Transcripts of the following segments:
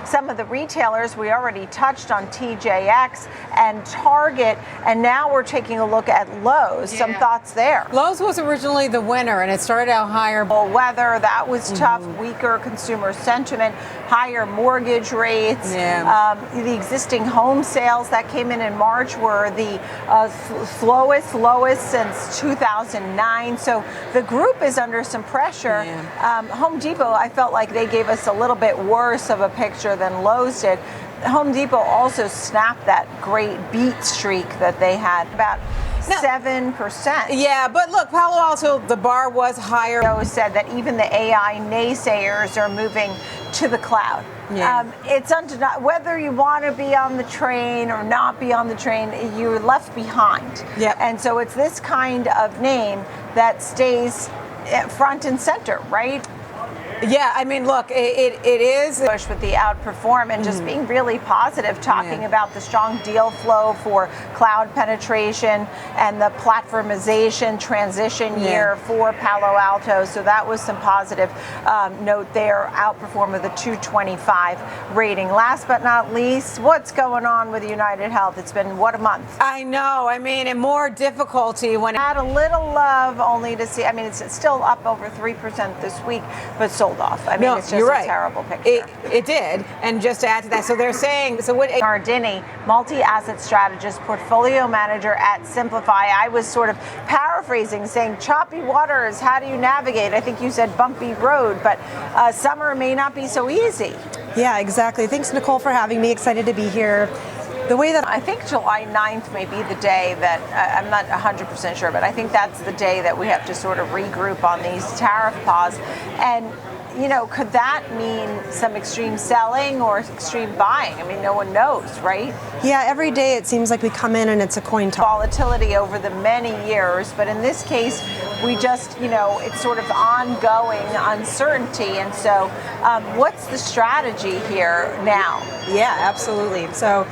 some of the retailers. We already touched on TJX and Target, and now we're taking a look at Lowe's. Some thoughts there. Lowe's was originally the winner, and it started out higher. Weather, that was tough, weaker consumer sentiment, higher mortgage rates. The existing home sales that came in March were the lowest since 2009. So the group is under some pressure. Home Depot, I felt like they gave us a little bit worse of a picture than Lowe's did. Home Depot also snapped that great beat streak that they had, about 7%. Yeah, but look, Palo Alto, the bar was higher. Said that even the AI naysayers are moving to the cloud. It's undeniable. Whether you want to be on the train or not be on the train, you're left behind. And so it's this kind of name that stays front and center, right? Yeah, I mean, look, it is push with the outperform and just being really positive, talking about the strong deal flow for cloud penetration and the platformization transition year for Palo Alto. So that was some positive note there. Outperform with a 225 rating. Last but not least, what's going on with United Health? It's been, what, a month? I know. I mean, and more difficulty when had a little love only to see. I mean, it's still up over 3% this week, but sold off. I mean, it's just a terrible picture. It did. And just to add to that, so they're saying, so what? Nardini, multi-asset strategist, portfolio manager at Simplify. I was sort of paraphrasing, saying choppy waters, how do you navigate? I think you said bumpy road, but summer may not be so easy. Yeah, exactly. Thanks, Nicole, for having me. Excited to be here. The way that I think July 9th may be the day that, I'm not 100% sure, but I think that's the day that we have to sort of regroup on these tariff pause. And you know, could that mean some extreme selling or extreme buying? I mean, no one knows, right? Yeah, every day it seems like we come in and it's a coin toss. Volatility over the many years, but in this case, we just, you know, it's sort of ongoing uncertainty. And so what's the strategy here now? Yeah, absolutely. So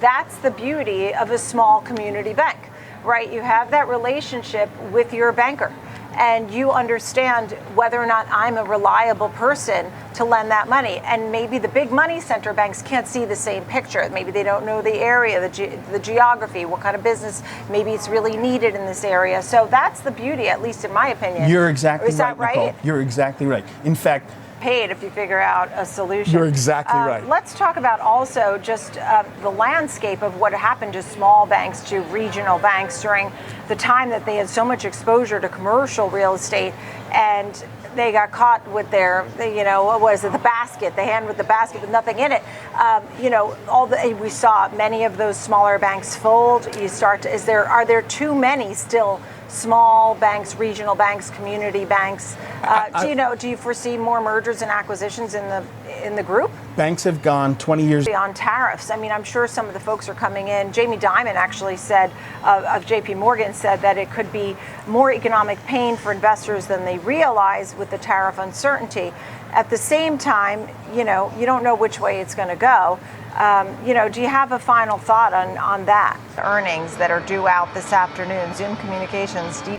that's the beauty of a small community bank, right? You have that relationship with your banker, and you understand whether or not I'm a reliable person to lend that money. And maybe the big money center banks can't see the same picture. Maybe they don't know the area, the geography, what kind of business maybe it's really needed in this area. So that's the beauty, at least in my opinion. You're exactly right, Nicole. You're exactly right. In fact, paid if you figure out a solution. You're exactly right. Let's talk about also just the landscape of what happened to small banks, to regional banks during the time that they had so much exposure to commercial real estate, and they got caught with their, you know, what was it, the basket, the hand with the basket with nothing in it. You know, we saw many of those smaller banks fold. Are there too many still small banks, regional banks, community banks? Do you foresee more mergers and acquisitions in the group? Banks have gone 20 years on tariffs. I mean, I'm sure some of the folks are coming in. Jamie Dimon actually said of JP Morgan said that it could be more economic pain for investors than they realize with the tariff uncertainty. At the same time, you know, you don't know which way it's going to go. You know, do you have a final thought on that? Earnings that are due out this afternoon. Zoom Communications.